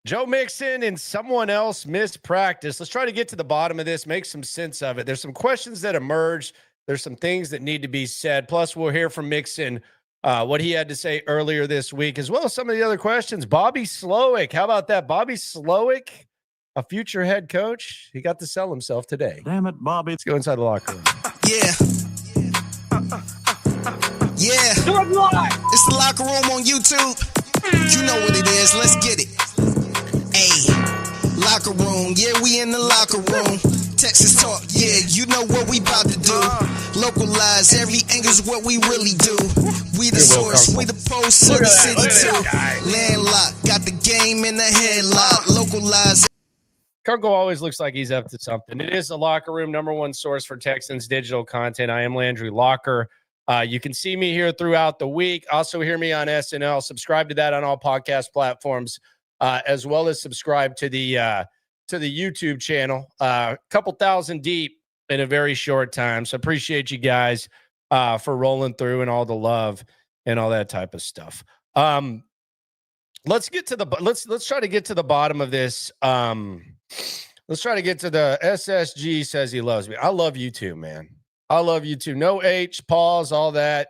Joe Mixon and someone else missed practice. Let's try to get to the bottom of this, make some sense of it. There's some questions that emerge. There's some things that need to be said. Plus, we'll hear from Mixon, what he had to say earlier this week, as well as some of the other questions. Bobby Slowik, how about that? Bobby Slowik, a future head coach. He got to sell himself today. Damn it, Bobby. Let's go inside the locker room. Yeah. Yeah. Do it live. It's the locker room on YouTube. You know what it is. Let's get it. Hey, locker room. Yeah, we in the locker room. Texas talk. Yeah, you know what we about to do. Localize every angle's what we really do. We the source. We the pulse of the city too. Landlocked. Got the game in the headlock. Localize. Kunkel always looks like he's up to something. It is the locker room, number one source for Texans digital content. I am Landry Locker. You can see me here throughout the week. Also hear me on SNL. Subscribe to that on all podcast platforms, as well as subscribe to the YouTube channel. A couple thousand deep in a very short time. So appreciate you guys for rolling through and all the love and all that type of stuff. Let's get to the let's try to get to the bottom of this. Let's try to get to the SSG says he loves me. I love you too, man. I love you too. No H, pause, all that.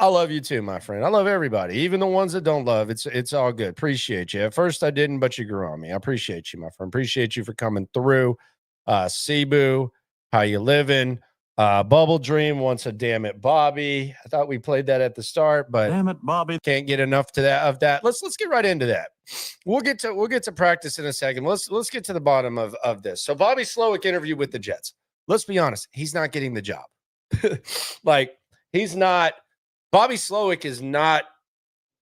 I love you too, my friend. I love everybody, even the ones that don't love. It's all good. Appreciate you. At first I didn't, but you grew on me. I appreciate you, my friend. Appreciate you for coming through. Cebu, how you living? Bubble Dream wants a damn it, Bobby. I thought we played that at the start, but Damn it, Bobby. Can't get enough to that of that. Let's get right into that. We'll get to practice in a second. Let's get to the bottom of this. So Bobby Slowik interview with the Jets. Let's be honest, he's not getting the job. Bobby Slowik is not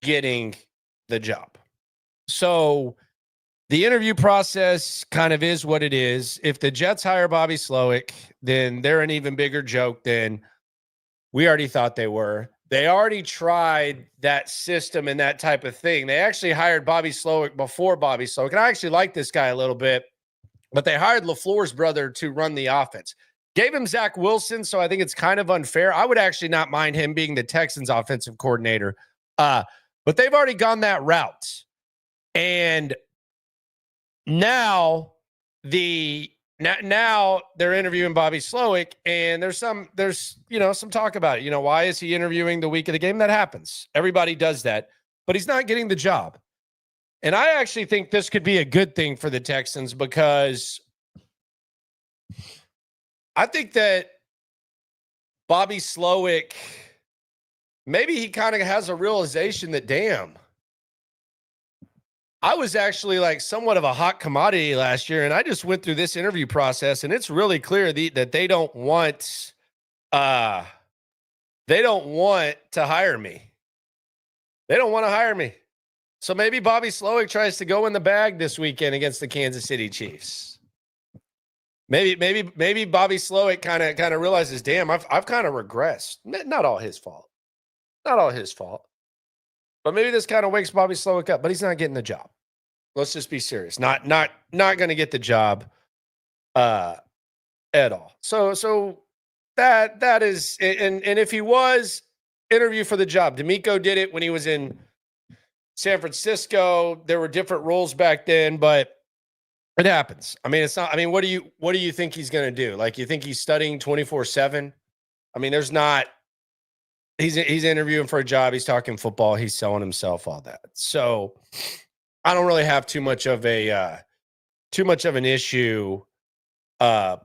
getting the job. So the interview process kind of is what it is. If the Jets hire Bobby Slowik, then they're an even bigger joke than we already thought they were. They already tried that system and that type of thing. They actually hired Bobby Slowik before Bobby Slowik. And I actually like this guy a little bit, but they hired LaFleur's brother to run the offense. Gave him Zach Wilson, so I think it's kind of unfair. I would actually not mind him being the Texans offensive coordinator. But they've already gone that route. And now they're interviewing Bobby Slowik, and there's some talk about it. Why is he interviewing the week of the game? That happens. Everybody does that, but he's not getting the job. And I actually think this could be a good thing for the Texans, because I think that Bobby Slowik, maybe he kind of has a realization that, damn, I was actually like somewhat of a hot commodity last year, and I just went through this interview process, and it's really clear that they don't want to hire me. They don't want to hire me. So maybe Bobby Slowik tries to go in the bag this weekend against the Kansas City Chiefs. Maybe Bobby Slowik kind of realizes, damn, I've kind of regressed. Not all his fault. But maybe this kind of wakes Bobby Slowik up, but he's not getting the job. Let's just be serious. Not going to get the job at all. So that is, and if he was, interview for the job. Nico did it when he was in San Francisco. There were different roles back then, but it happens. I mean, it's not. I mean, what do you think he's going to do? Like, you think he's studying 24/7? I mean, there's not. He's interviewing for a job. He's talking football. He's selling himself, all that. So I don't really have too much of an issue with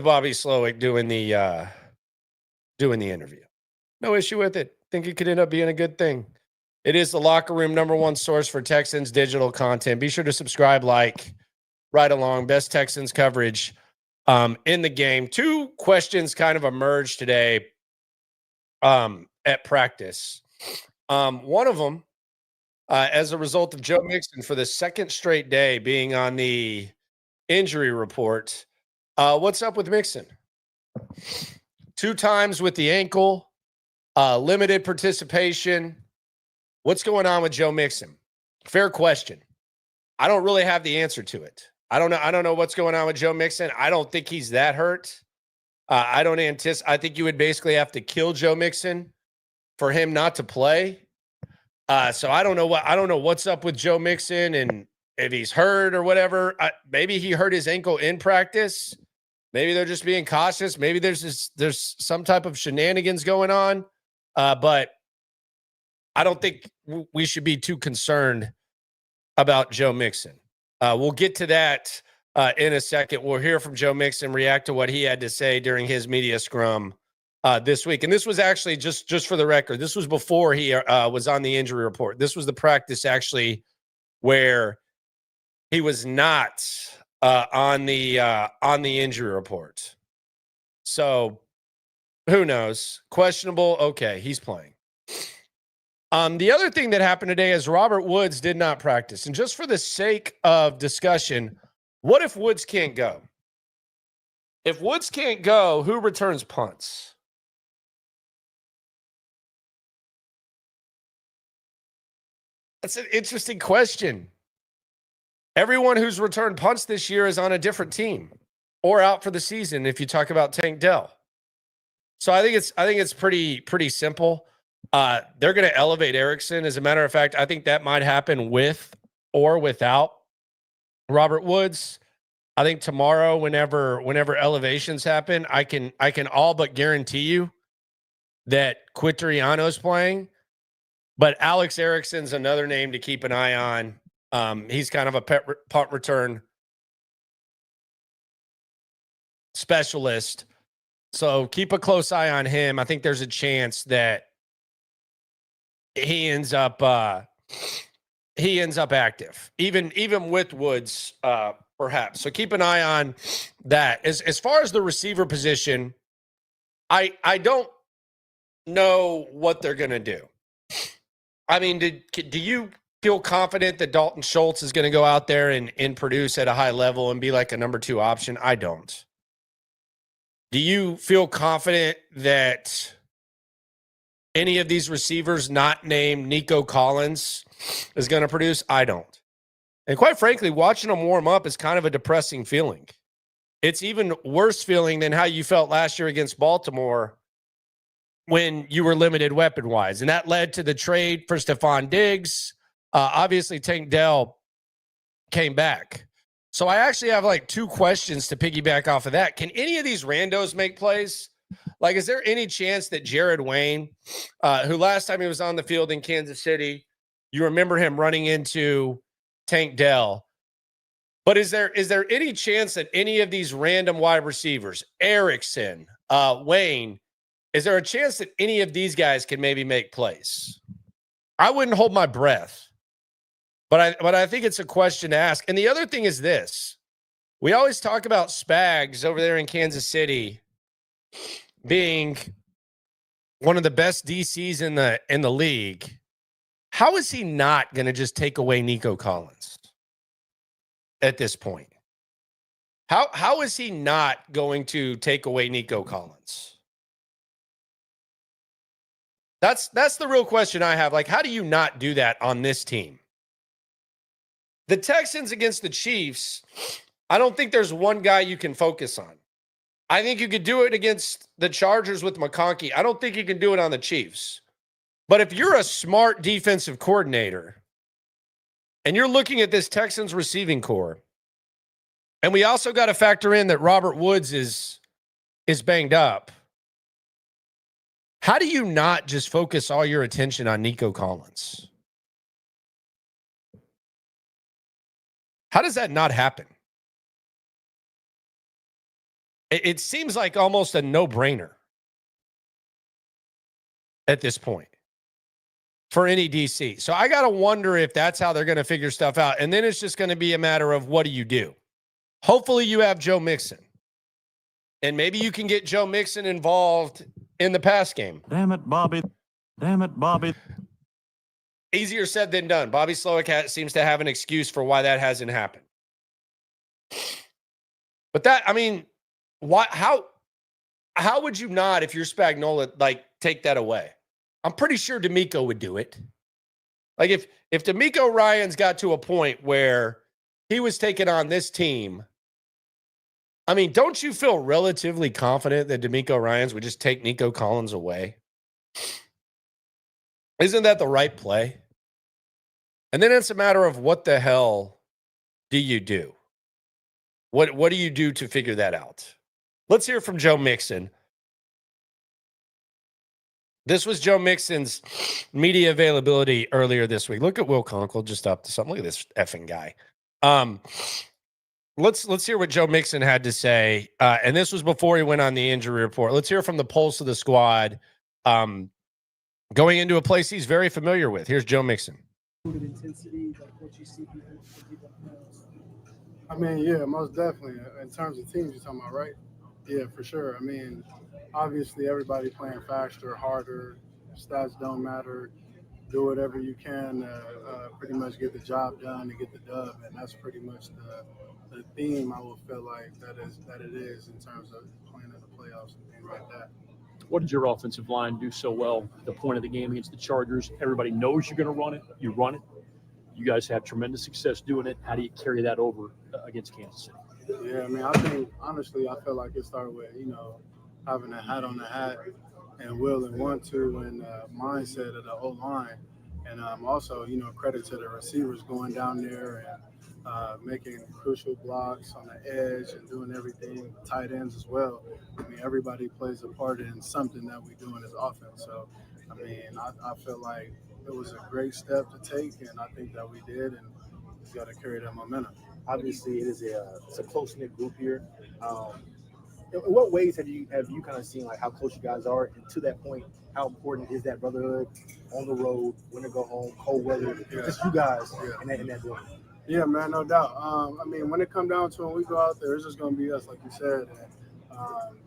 Bobby Slowik doing the interview. No issue with it. Think it could end up being a good thing. It is the locker room, number one source for Texans digital content. Be sure to subscribe, right along. Best Texans coverage in the game. Two questions kind of emerged today at practice. One of them, as a result of Joe Mixon for the second straight day being on the injury report. What's up with Mixon? 2 times with the ankle, limited participation. What's going on with Joe Mixon? Fair question. I don't really have the answer to it. I don't know what's going on with Joe Mixon. I don't think he's that hurt. I think you would basically have to kill Joe Mixon for him not to play. So I don't know what's up with Joe Mixon and if he's hurt or whatever. Maybe he hurt his ankle in practice. Maybe they're just being cautious. Maybe there's some type of shenanigans going on. But I don't think we should be too concerned about Joe Mixon. We'll get to that in a second. We'll hear from Joe Mixon, react to what he had to say during his media scrum this week. And this was actually, just for the record, this was before he was on the injury report. This was the practice actually where he was not on the injury report. So who knows? Questionable. Okay, he's playing. The other thing that happened today is Robert Woods did not practice. And just for the sake of discussion, what if Woods can't go? If Woods can't go, who returns punts? That's an interesting question. Everyone who's returned punts this year is on a different team or out for the season if you talk about Tank Dell. So I think it's pretty simple. They're going to elevate Erickson. As a matter of fact, I think that might happen with or without Robert Woods. I think tomorrow, whenever elevations happen, I can all but guarantee you that Quitoriano's playing. But Alex Erickson's another name to keep an eye on. He's kind of a punt return specialist. So keep a close eye on him. I think there's a chance that he ends up active, even with Woods, perhaps. So keep an eye on that. As far as the receiver position, I don't know what they're gonna do. I mean, do you feel confident that Dalton Schultz is going to go out there and produce at a high level and be like a number 2 option? I don't. Do you feel confident that any of these receivers not named Nico Collins is going to produce? I don't. And quite frankly, watching them warm up is kind of a depressing feeling. It's even worse feeling than how you felt last year against Baltimore when you were limited weapon-wise. And that led to the trade for Stephon Diggs. Obviously, Tank Dell came back. So I actually have like 2 questions to piggyback off of that. Can any of these randos make plays? Like, is there any chance that Jared Wayne, who last time he was on the field in Kansas City, you remember him running into Tank Dell? But is there any chance that any of these random wide receivers, Erickson, Wayne, is there a chance that any of these guys can maybe make plays? I wouldn't hold my breath, but I think it's a question to ask. And the other thing is this. We always talk about Spags over there in Kansas City being one of the best DCs in the league. How is he not going to just take away Nico Collins at this point? How is he not going to take away Nico Collins? That's the real question I have. Like, how do you not do that on this team? The Texans against the Chiefs, I don't think there's one guy you can focus on. I think you could do it against the Chargers with McConkey. I don't think you can do it on the Chiefs. But if you're a smart defensive coordinator and you're looking at this Texans receiving core, and we also got to factor in that Robert Woods is banged up, how do you not just focus all your attention on Nico Collins? How does that not happen? It seems like almost a no-brainer at this point for any DC. So I got to wonder if that's how they're going to figure stuff out. And then it's just going to be a matter of what do you do? Hopefully you have Joe Mixon. And maybe you can get Joe Mixon involved in the pass game. Damn it, Bobby. Damn it, Bobby. Easier said than done. Bobby Slowik seems to have an excuse for why that hasn't happened. But that, I mean, how would you not, if you're Spagnuolo, like, take that away? I'm pretty sure D'Amico would do it. Like, if D'Amico Ryans got to a point where he was taking on this team, I mean, don't you feel relatively confident that D'Amico Ryans would just take Nico Collins away? Isn't that the right play? And then it's a matter of what the hell do you do? What do you do to figure that out? Let's hear from Joe Mixon. This was Joe Mixon's media availability earlier this week. Look at Will Conkle just up to something. Look at this effing guy. Let's hear what Joe Mixon had to say. And this was before he went on the injury report. Let's hear from the pulse of the squad. Going into a place he's very familiar with. Here's Joe Mixon. Intensity, like what you see people. I mean, yeah, most definitely. In terms of teams you're talking about, right? Yeah, for sure. I mean, obviously everybody playing faster, harder. Stats don't matter. Do whatever you can, pretty much get the job done and get the dub, and that's pretty much the theme. I will feel like that it is in terms of playing in the playoffs and things like that. What did your offensive line do so well at the point of the game against the Chargers? Everybody knows you're going to run it. You run it. You guys have tremendous success doing it. How do you carry that over against Kansas City? Yeah, I mean, I think, honestly, I feel like it started with, having a hat on the hat and will and want to and mindset of the O-line. And also, credit to the receivers going down there and making crucial blocks on the edge and doing everything, tight ends as well. I mean, everybody plays a part in something that we do in this offense. So, I mean, I feel like it was a great step to take, and I think that we did, and we've got to carry that momentum. Obviously, it's a close-knit group here. In what ways have you kind of seen like how close you guys are, and to that point, how important is that brotherhood on the road, when to go home, cold weather, just you guys in that building? Yeah, man, no doubt. I mean, when it comes down to when we go out there, it's just going to be us, like you said.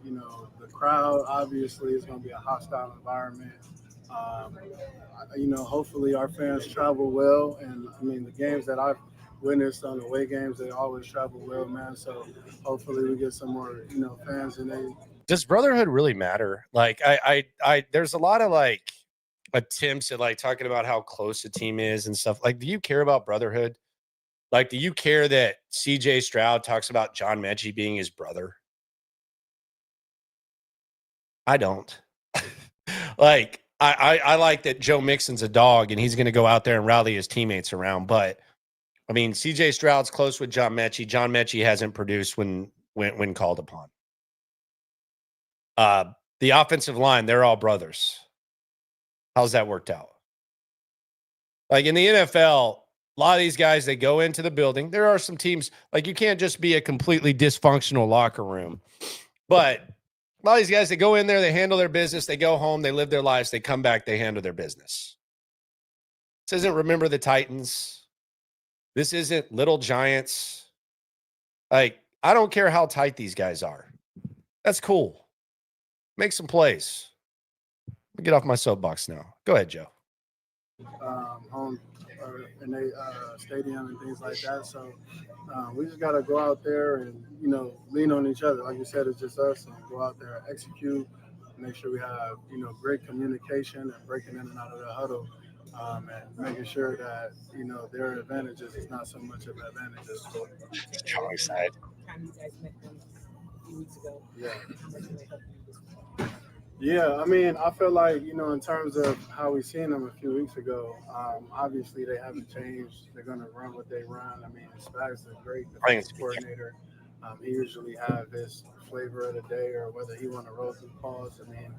And, the crowd, obviously, is going to be a hostile environment. Hopefully our fans travel well. And, I mean, the games that I've witnessed on the away games, they always travel well, man. So hopefully we get some more, fans. And does brotherhood really matter? Like, I there's a lot of like attempts at like talking about how close a team is and stuff. Like, do you care about brotherhood? Like, do you care that CJ Stroud talks about John Mechie being his brother? I don't. Like, I like that Joe Mixon's a dog and he's going to go out there and rally his teammates around. But, I mean, CJ Stroud's close with John Mechie. John Mechie hasn't produced when called upon. The offensive line, they're all brothers. How's that worked out? Like, in the NFL, a lot of these guys, they go into the building. There are some teams, like, you can't just be a completely dysfunctional locker room. But a lot of these guys, they go in there, they handle their business, they go home, they live their lives, they come back, they handle their business. This isn't Remember the Titans. This isn't Little Giants. Like, I don't care how tight these guys are. That's cool. Make some plays. Let me get off my soapbox now. Go ahead, Joe. Home in a stadium and things like that. So we just got to go out there and, lean on each other. Like you said, it's just us, and go out there and execute, make sure we have, great communication and breaking in and out of the huddle, and making sure that, their advantages is not so much of an advantage as well. Strong side. You guys met them a few weeks ago. Yeah, I mean, I feel like, in terms of how we seen them a few weeks ago, obviously they haven't changed. They're going to run what they run. I mean, Spags is a great defensive coordinator. He usually have his flavor of the day, or whether he want to roll through calls. I mean,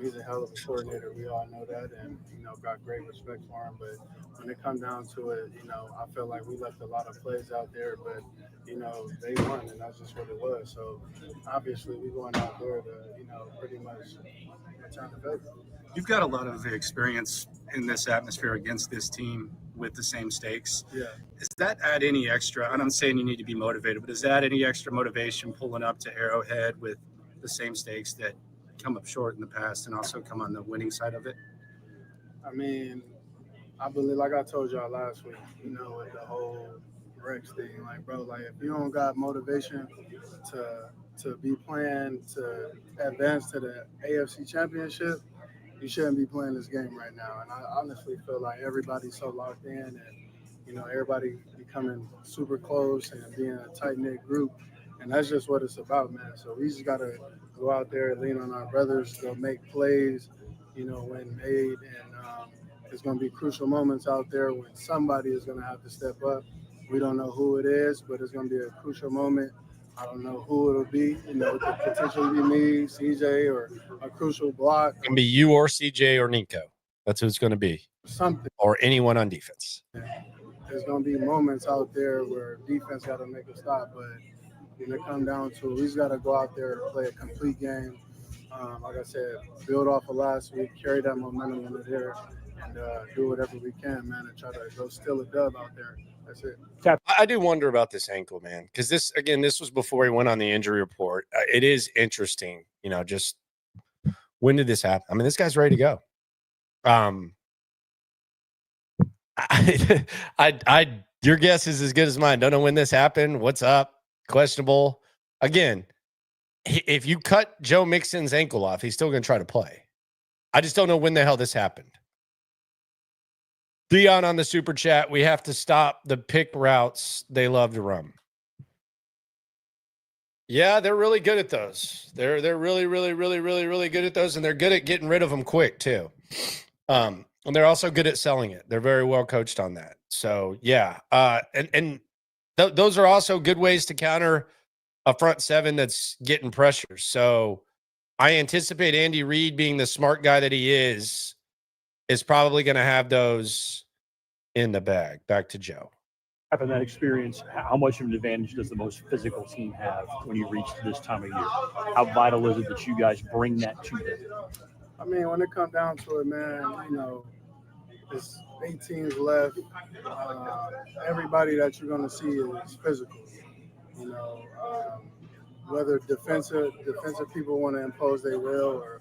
he's a hell of a coordinator. We all know that, and, got great respect for him. But when it comes down to it, I feel like we left a lot of plays out there, but, they won, and that's just what it was. So, obviously, we're going out there to, pretty much return the favor. You've got a lot of experience in this atmosphere against this team with the same stakes. Yeah. Does that add any extra? I'm not saying you need to be motivated, but does that add any extra motivation pulling up to Arrowhead with the same stakes that come up short in the past and also come on the winning side of it? I mean, I believe, like I told y'all last week, with the whole Rex thing, like, bro, like, if you don't got motivation to be playing to advance to the AFC Championship, you shouldn't be playing this game right now. And I honestly feel like everybody's so locked in, and, everybody becoming super close and being a tight-knit group. And that's just what it's about, man. So we just got to go out there and lean on our brothers, go make plays, when made, and it's going to be crucial moments out there when somebody is going to have to step up. We don't know who it is, but it's going to be a crucial moment. I don't know who it'll be. You know, it could potentially be me, CJ, or a crucial block. It can be you or CJ or Nico. That's who it's going to be. Something. Or anyone on defense. There's going to be moments out there where defense got to make a stop, but when it comes down to it, we just got to go out there and play a complete game. Like I said, build off of last week, carry that momentum into there, and do whatever we can, man, and try to go steal a dub out there. That's it. I do wonder about this ankle, man, because this was before he went on the injury report. It is interesting, you know, just when did this happen? I mean, this guy's ready to go. Your guess is as good as mine. Don't know when this happened. What's up? Questionable. Again, if you cut Joe Mixon's ankle off, he's still going to try to play. I just don't know when the hell this happened. Dion on the super chat. We have to stop the pick routes they love to run. Yeah, they're really good at those. They're really, really, really, really, really good at those, and they're good at getting rid of them quick too. And they're also good at selling it. They're very well coached on that. So yeah, those are also good ways to counter a front seven that's getting pressure. So I anticipate Andy Reid, being the smart guy that he is probably going to have those in the bag. Back to Joe. Having that experience, how much of an advantage does the most physical team have when you reach this time of year? How vital is it that you guys bring that to them? I mean, when it comes down to it, man, you know, there's 8 teams left. Everybody that you're going to see is physical. You know, whether defensive people want to impose their will or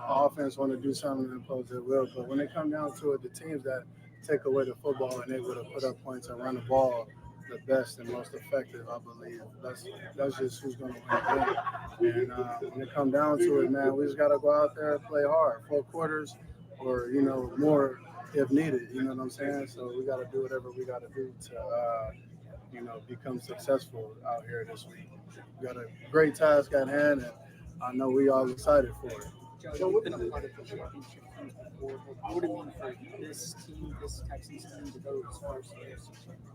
offense want to do something to impose their will. But when it comes down to it, the teams that take away the football and able to put up points and run the ball the best and most effective, I believe. That's just who's going to win the game. And when it comes down to it, man, we just got to go out there and play hard. 4 quarters or, you know, more if needed. You know what I'm saying? So we got to do whatever we got to do to, you know, become successful out here this week. We got a great task at hand, and I know we all excited for it. Joe, you've been a part of the championship teams before. What would it mean for this team, this Texans team, to go as far as the AFC championship?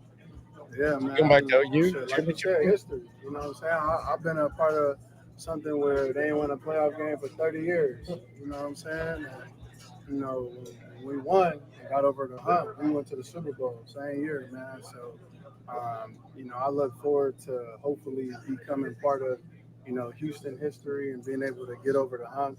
Yeah, man. Come back to you. Like you said, history. You know what I'm saying? I've been a part of something where they ain't won a playoff game for 30 years. You know what I'm saying? And, you know, when we won and got over the hump, we went to the Super Bowl same year, man. So, you know, I look forward to hopefully becoming part of, you know, Houston history and being able to get over the hump.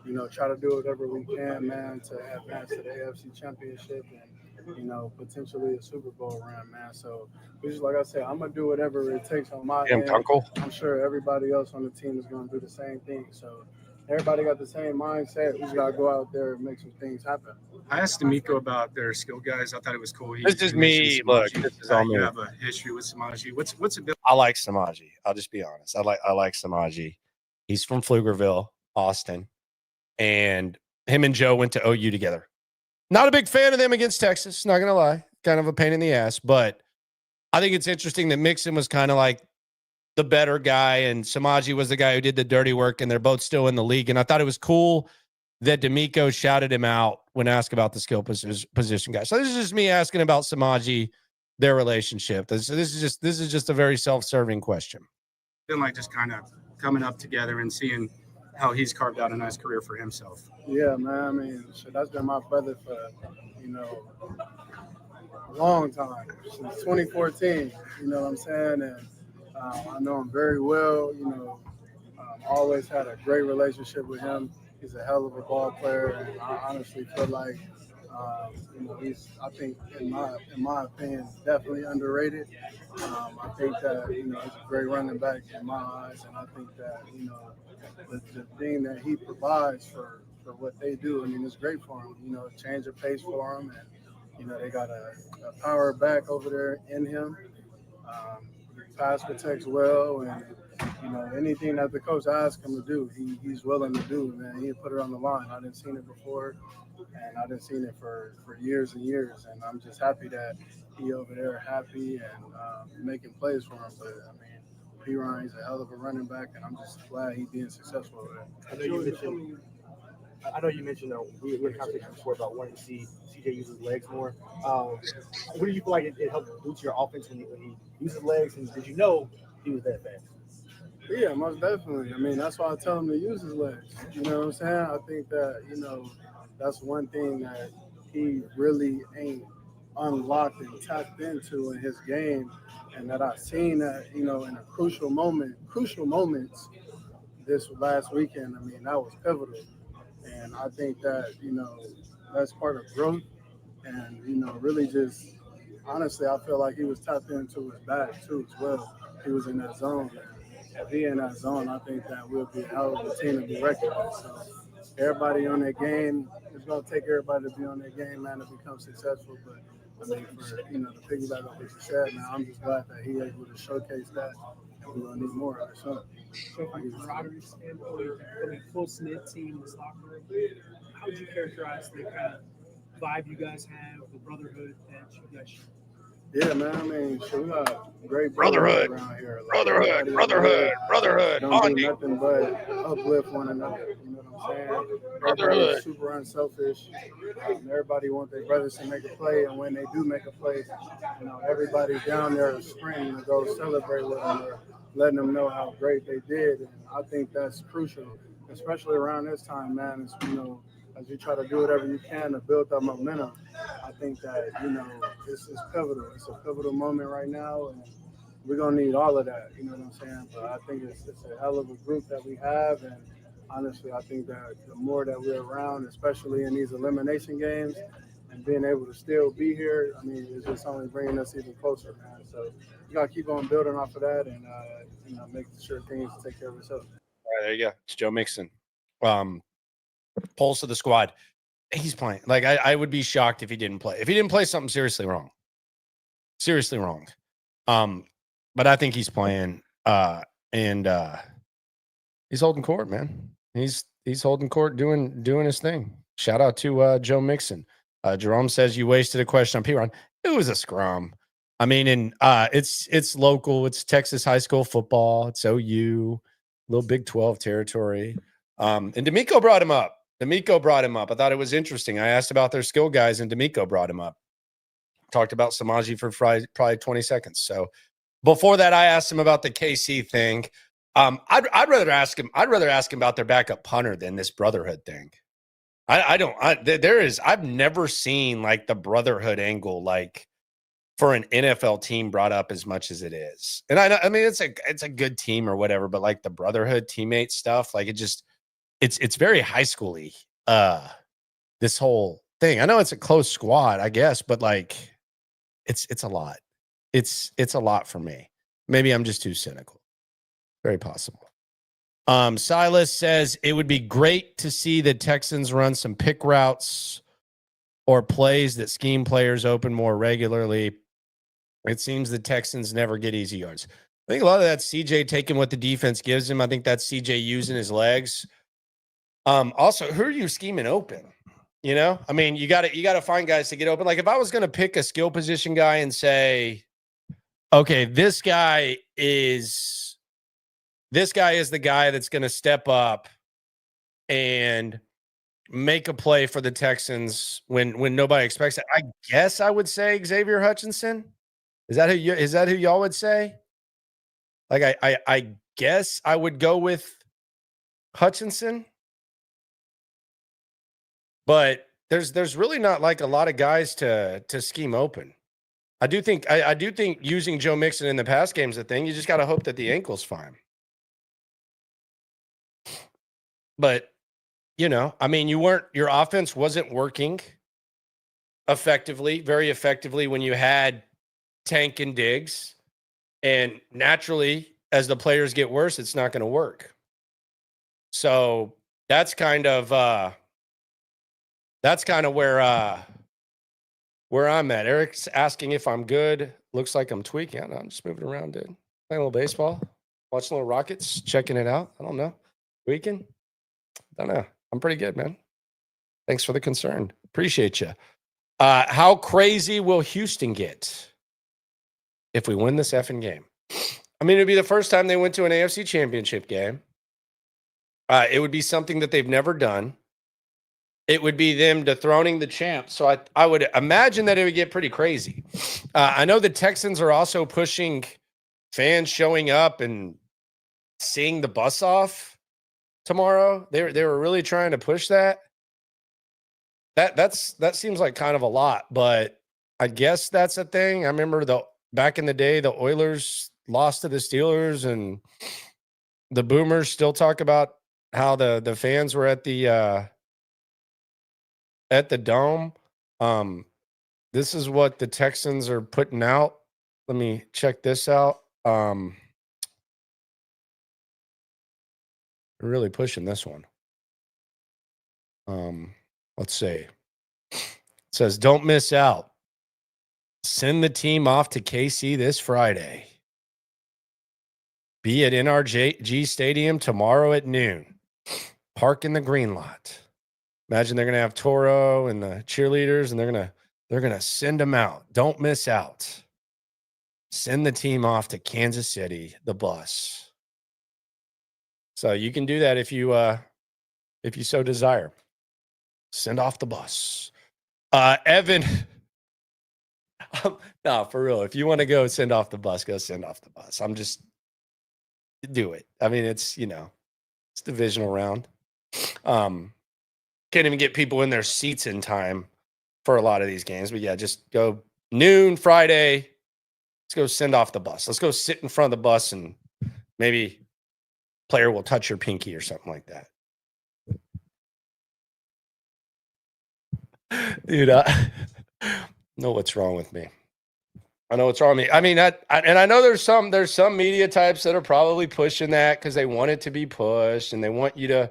You know, try to do whatever we can, man, to advance to the AFC Championship and, you know, potentially a Super Bowl run, man. So, just like I said, I'm going to do whatever it takes on my end. Uncle. I'm sure everybody else on the team is going to do the same thing. So, everybody got the same mindset. We just got to go out there and make some things happen. I asked Nico about their skill guys. I thought it was cool. This is me. Look, this is all me. You have a history with Samaji. What's a bit? I like Samaji. I'll just be honest. I like Samaji. He's from Pflugerville, Austin. And him and Joe went to OU together. Not a big fan of them against Texas, not going to lie. Kind of a pain in the ass. But I think it's interesting that Mixon was kind of like the better guy and Samaji was the guy who did the dirty work, and they're both still in the league. And I thought it was cool that D'Amico shouted him out when asked about the skill position guy. So this is just me asking about Samaji, their relationship. This is just a very self-serving question. Been like just kind of coming up together and seeing how he's carved out a nice career for himself. Yeah, man. I mean, shit, that's been my brother for, you know, a long time, since 2014. You know what I'm saying? And I know him very well. You know, always had a great relationship with him. He's a hell of a ball player, and I honestly feel like, you know, he's, I think, in my opinion, definitely underrated. I think that, you know, he's a great running back in my eyes, and I think that, you know, the thing that he provides for what they do, I mean, it's great for him. You know, change of pace for him, and, you know, they got a power back over there in him. Pass protects well, and, you know, anything that the coach asks him to do, he's willing to do, man. He put it on the line. I didn't seen it before, and I didn't seen it for years and years, and I'm just happy that he over there happy and making plays for him. But, I mean, P-Ryan, he's a hell of a running back, and I'm just glad he's being successful over there. I know you mentioned we had a conversation before about wanting to see CJ use his legs more. What do you feel like it helped boost your offense when he uses legs? And did you know he was that fast? Yeah, most definitely. I mean, that's why I tell him to use his legs. You know what I'm saying? I think that, that's one thing that he really ain't unlocked and tapped into in his game, and that I've seen that, in a crucial moments this last weekend. I mean, that was pivotal. And I think that, that's part of growth. And, really just honestly, I feel like he was tapped into his back too as well. He was in that zone. If he in that zone, I think that we'll be a hell of a team to be reckoned with. So everybody on their game, it's going to take everybody to be on their game, man, to become successful. But I mean, for, to piggyback on what you said, man, I'm just glad that he able to showcase that. And we're going to need more of it. So from a camaraderie standpoint, from a close-knit team in this locker room, how would you characterize the kind of vibe you guys have, the brotherhood that you guys share? Yeah, man. I mean, we got great Brotherhood around here. Brotherhood. Don't do nothing but uplift one another. You know what I'm saying? Everybody's super unselfish. Everybody wants their brothers to make a play, and when they do make a play, everybody's down there sprinting to go celebrate with them or letting them know how great they did. And I think that's crucial, especially around this time, man. It's, as you try to do whatever you can to build that momentum, I think that, this is pivotal. It's a pivotal moment right now, and we're going to need all of that, you know what I'm saying? But I think it's a hell of a group that we have, and honestly, I think that the more that we're around, especially in these elimination games, and being able to still be here, I mean, it's just only bringing us even closer, man. So we got to keep on building off of that and, make sure things take care of itself. All right, there you go. It's Joe Mixon. Pulse of the squad. He's playing. Like, I would be shocked if he didn't play. If he didn't play, something seriously wrong. Seriously wrong. But I think he's playing. And he's holding court, man. He's holding court, doing his thing. Shout out to Joe Mixon. Jerome says you wasted a question on P-Ron. It was a scrum. I mean, and it's local. It's Texas high school football. It's OU, little Big 12 territory. And D'Amico brought him up. I thought it was interesting. I asked about their skill guys, and D'Amico brought him up. Talked about Samaji for probably 20 seconds. So before that, I asked him about the KC thing. I'd rather ask him about their backup punter than this Brotherhood thing. I've never seen like the Brotherhood angle like for an NFL team brought up as much as it is. And I mean it's a good team or whatever, but like the Brotherhood teammate stuff, like it's very high schooly. This whole thing. I know it's a close squad, I guess, but like it's a lot. It's a lot for me. Maybe I'm just too cynical. Very possible. Silas says it would be great to see the Texans run some pick routes or plays that scheme players open more regularly. It seems the Texans never get easy yards. I think a lot of that's CJ taking what the defense gives him. I think that's CJ using his legs. Also, who are you scheming open? I mean, you got to find guys to get open. Like if I was going to pick a skill position guy and say, okay, this guy is the guy that's going to step up and make a play for the Texans when nobody expects it. I guess I would say Xavier Hutchinson. Is that who y'all would say? Like I guess I would go with Hutchinson. But there's really not like a lot of guys to scheme open. I do think using Joe Mixon in the pass game is a thing. You just got to hope that the ankle's fine. But I mean, your offense wasn't working very effectively when you had Tank and Diggs, and naturally, as the players get worse, it's not going to work. So that's kind of where I'm at. Eric's asking if I'm good. Looks like I'm tweaking. I'm just moving around, dude. Playing a little baseball, watching a little Rockets, checking it out. I don't know. Tweaking? Don't know. I'm pretty good, man. Thanks for the concern. Appreciate you. How crazy will Houston get if we win this effing game? I mean, it'd be the first time they went to an AFC championship game. It would be something that they've never done. it would be them dethroning the champ. So I would imagine that it would get pretty crazy. I know the Texans are also pushing fans showing up and seeing the bus off tomorrow. They were really trying to push that. That seems like kind of a lot, but I guess that's a thing. I remember back in the day, the Oilers lost to the Steelers, and the Boomers still talk about how the fans were at the Dome. This is what the Texans are putting out. Let me check this out. We're really pushing this one. Let's see. It says, don't miss out. Send the team off to KC this Friday. Be at NRG Stadium tomorrow at noon. Park in the green lot. Imagine they're going to have Toro and the cheerleaders, and they're going to send them out. Don't miss out. Send the team off to Kansas City, the bus. So you can do that if you so desire. Send off the bus. Evan, no, for real. If you want to go send off the bus, go send off the bus. I'm just do it. I mean, it's divisional round. Can't even get people in their seats in time for a lot of these games. But yeah, just go noon Friday. Let's go send off the bus. Let's go sit in front of the bus, and maybe player will touch your pinky or something like that. Dude, I know what's wrong with me. I know what's wrong with me. I mean, I know there's some media types that are probably pushing that because they want it to be pushed and they want you to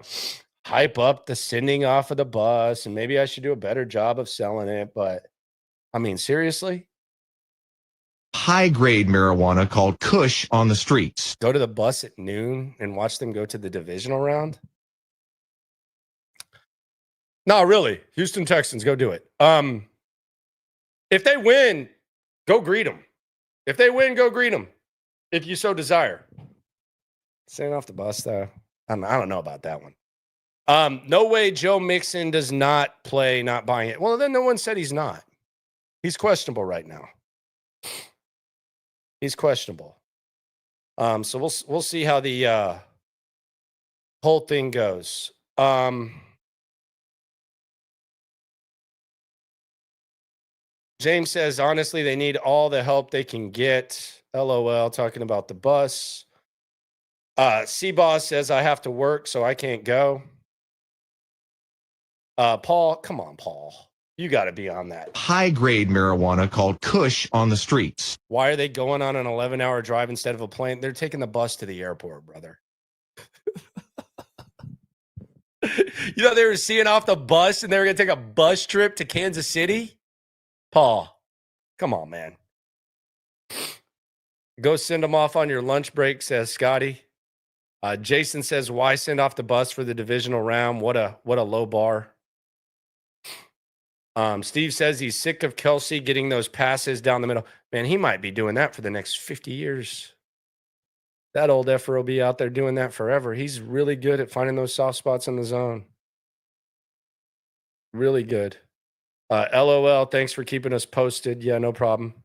hype up the sending off of the bus, and maybe I should do a better job of selling it. But I mean, seriously, high-grade marijuana called Kush on the streets. Go to the bus at noon and watch them go to the divisional round. No, really. Houston Texans, go do it. If they win, go greet them. If they win, go greet them. If you so desire. Sending off the bus, though. I don't know about that one. No way Joe Mixon does not play, not buying it. Well, then no one said he's not. He's questionable right now. He's questionable. So we'll see how the whole thing goes. James says, honestly, they need all the help they can get. LOL, talking about the bus. C-Boss says, I have to work, so I can't go. Paul, come on, Paul. You got to be on that. High-grade marijuana called Kush on the streets. Why are they going on an 11-hour drive instead of a plane? They're taking the bus to the airport, brother. They were seeing off the bus and they were going to take a bus trip to Kansas City? Paul, come on, man. Go send them off on your lunch break, says Scotty. Jason says, why send off the bus for the divisional round? What a low bar. Steve says he's sick of Kelsey getting those passes down the middle. Man, he might be doing that for the next 50 years. That old effer will be out there doing that forever. He's really good at finding those soft spots in the zone. Really good. LOL, thanks for keeping us posted. Yeah, no problem.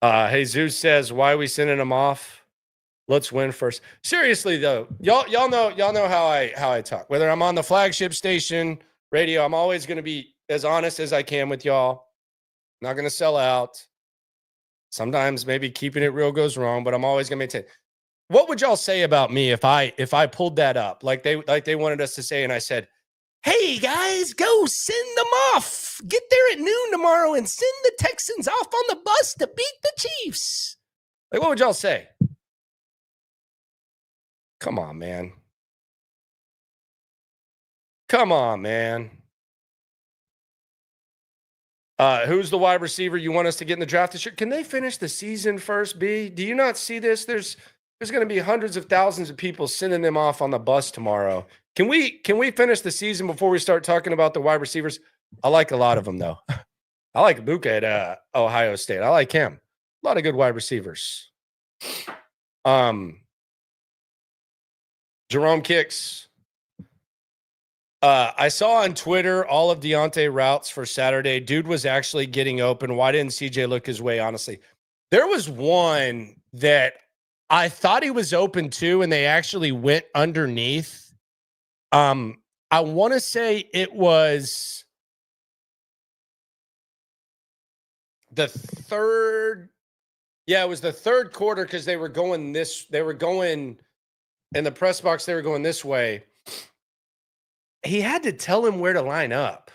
Jesus says, why are we sending them off? Let's win first. Seriously though, y'all know how I talk. Whether I'm on the flagship station, radio, I'm always going to be as honest as I can with y'all. Not going to sell out. Sometimes maybe keeping it real goes wrong, but I'm always going to maintain. What would y'all say about me if I pulled that up like they wanted us to say, and I said, hey, guys, go send them off. Get there at noon tomorrow and send the Texans off on the bus to beat the Chiefs. Like, what would y'all say? Come on, man. Come on, man. Who's the wide receiver you want us to get in the draft this year? Can they finish the season first, B? Do you not see this? There's going to be hundreds of thousands of people sending them off on the bus tomorrow. Can we finish the season before we start talking about the wide receivers? I like a lot of them, though. I like Buka at Ohio State. I like him. A lot of good wide receivers. Jerome Kicks. I saw on Twitter all of Deontay routes for Saturday. Dude was actually getting open. Why didn't CJ look his way? Honestly, there was one that I thought he was open to, and they actually went underneath. I want to say it was the third. Yeah, it was the third quarter because they were going in the press box. They were going this way. He had to tell him where to line up.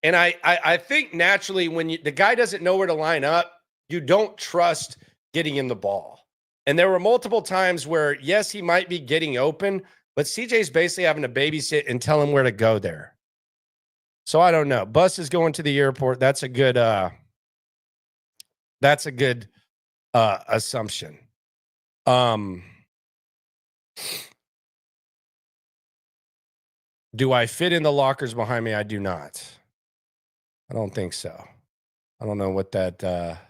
And I think naturally when the guy doesn't know where to line up, you don't trust getting him the ball. And there were multiple times where, yes, he might be getting open, but CJ's basically having to babysit and tell him where to go there. So I don't know. Bus is going to the airport. That's a good assumption. Do I fit in the lockers behind me? I do not. I don't think so. I don't know what that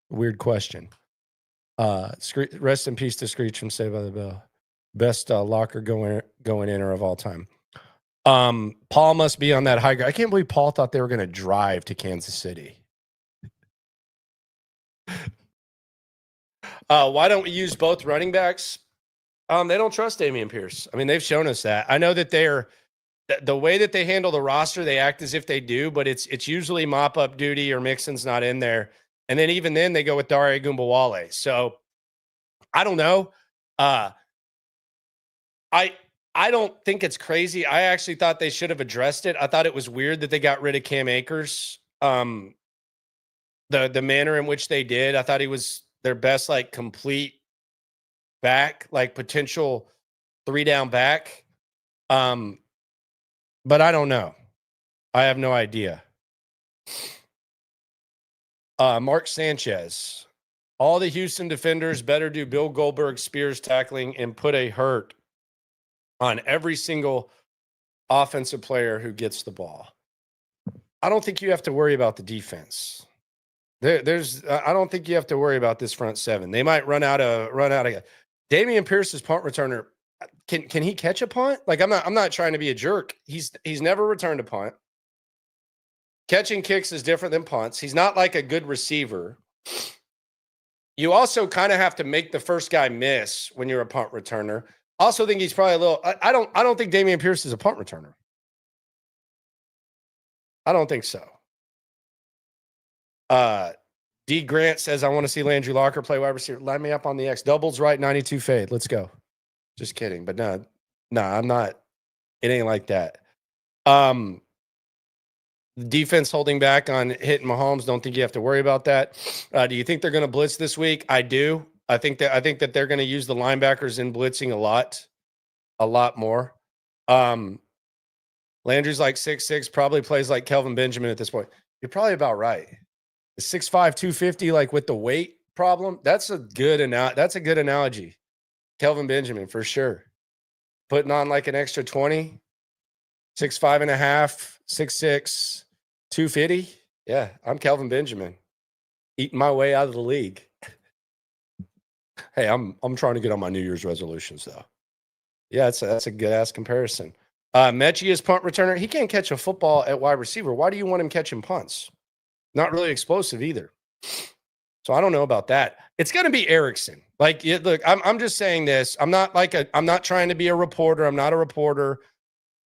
weird question. Rest in peace to Screech from Saved by the Bell. Best locker going inner of all time. Paul must be on that high ground. I can't believe Paul thought they were going to drive to Kansas City. Why don't we use both running backs? They don't trust Dameon Pierce. I mean, they've shown us that. I know that the way that they handle the roster, they act as if they do, but it's usually mop up duty or Mixon's not in there. And then even then they go with Dare Gumbawale. So I don't know. I don't think it's crazy. I actually thought they should have addressed it. I thought it was weird that they got rid of Cam Akers. The manner in which they did, I thought he was their best, like, complete back, like potential 3-down back. But I don't know. I have no idea. Mark Sanchez. All the Houston defenders better do Bill Goldberg Spears tackling and put a hurt on every single offensive player who gets the ball. I don't think you have to worry about the defense. I don't think you have to worry about this front seven. They might run out of Dameon Pierce's punt returner. Can he catch a punt? Like, I'm not trying to be a jerk. He's never returned a punt. Catching kicks is different than punts. He's not like a good receiver. You also kind of have to make the first guy miss when you're a punt returner. Also think he's probably a little I don't think Dameon Pierce is a punt returner. I don't think so. D Grant says, I want to see Landry Locker play wide receiver. Line me up on the X. Doubles right, 92 fade. Let's go. Just kidding. But no, I'm not. It ain't like that. Defense holding back on hitting Mahomes. Don't think you have to worry about that. Do you think they're going to blitz this week? I do. I think that they're going to use the linebackers in blitzing a lot more. Landry's like 6'6", probably plays like Kelvin Benjamin at this point. You're probably about right. 6'5", 250, like with the weight problem. That's a good analogy. Kelvin Benjamin for sure. Putting on like an extra 20, 6'5.5", 6'6", 250. Yeah, I'm Kelvin Benjamin. Eating my way out of the league. Hey, I'm trying to get on my New Year's resolutions though. Yeah, that's a good ass comparison. Mechie is punt returner. He can't catch a football at wide receiver. Why do you want him catching punts? Not really explosive either. So I don't know about that. It's going to be Erickson. Like, look, I'm just saying this. I'm not trying to be a reporter. I'm not a reporter.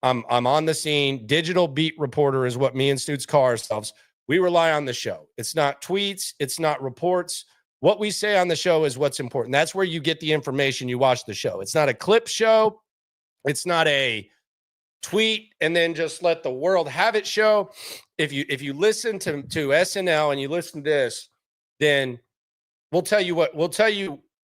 I'm on the scene. Digital beat reporter is what me and Stoots call ourselves. We rely on the show. It's not tweets. It's not reports. What we say on the show is what's important. That's where you get the information. You watch the show. It's not a clip show. It's not a tweet and then just let the world have it show. If you listen to SNL and you listen to this, then we'll tell you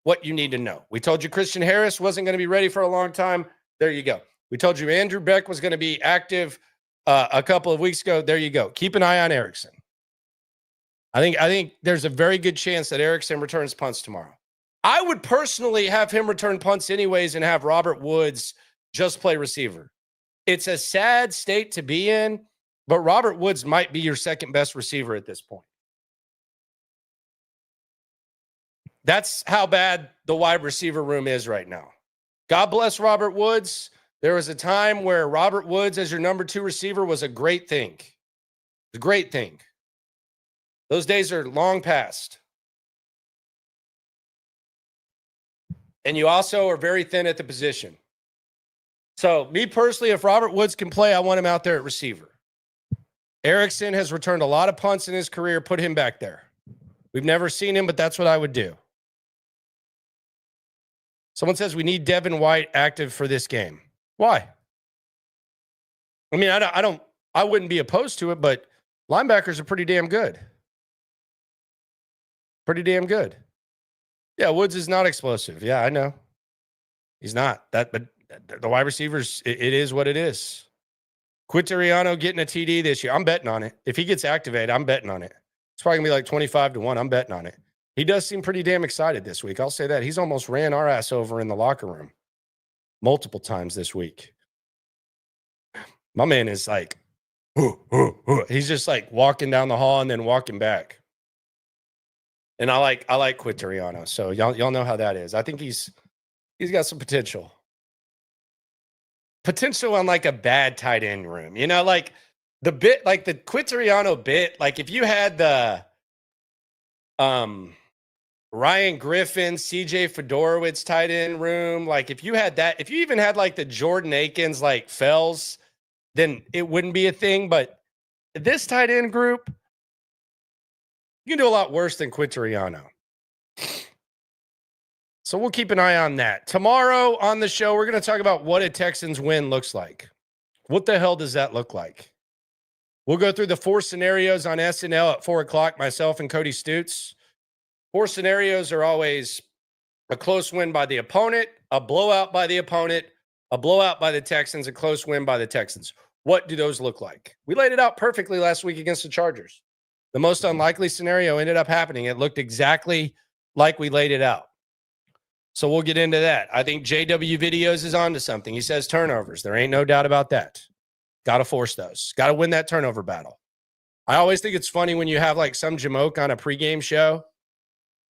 what you need to know. We told you Christian Harris wasn't going to be ready for a long time. There you go. We told you Andrew Beck was going to be active a couple of weeks ago. There you go. Keep an eye on Erickson. I think there's a very good chance that Erickson returns punts tomorrow. I would personally have him return punts anyways and have Robert Woods just play receiver. It's a sad state to be in, but Robert Woods might be your second best receiver at this point. That's how bad the wide receiver room is right now. God bless Robert Woods. There was a time where Robert Woods as your number 2 receiver was a great thing. A great thing. Those days are long past. And you also are very thin at the position. So, me personally, if Robert Woods can play, I want him out there at receiver. Erickson has returned a lot of punts in his career. Put him back there. We've never seen him, but that's what I would do. Someone says we need Devin White active for this game. Why? I mean, I wouldn't be opposed to it, but linebackers are pretty damn good. Pretty damn good. Yeah, Woods is not explosive. Yeah, I know. He's not. But the wide receivers, it is what it is. Quintariano getting a TD this year. I'm betting on it. If he gets activated, I'm betting on it. It's probably going to be like 25-1. I'm betting on it. He does seem pretty damn excited this week. I'll say that. He's almost ran our ass over in the locker room multiple times this week. My man is like, he's just like walking down the hall and then walking back. And I like Quintariano. So y'all know how that is. I think he's got some potential. Potential on like a bad tight end room. You know, like the bit, like the Quintariano bit, like if you had the Ryan Griffin, CJ Fedorowicz tight end room, like if you had that, if you even had like the Jordan Akins, like Fells, then it wouldn't be a thing. But this tight end group, you can do a lot worse than Quintariano. So we'll keep an eye on that. Tomorrow on the show, we're going to talk about what a Texans win looks like. What the hell does that look like? We'll go through the 4 scenarios on SNL at 4 o'clock, myself and Cody Stutes. 4 scenarios are always a close win by the opponent, a blowout by the opponent, a blowout by the Texans, a close win by the Texans. What do those look like? We laid it out perfectly last week against the Chargers. The most unlikely scenario ended up happening. It looked exactly like we laid it out. So we'll get into that. I think JW Videos is onto something. He says turnovers. There ain't no doubt about that. Got to force those. Got to win that turnover battle. I always think it's funny when you have like some jamoke on a pregame show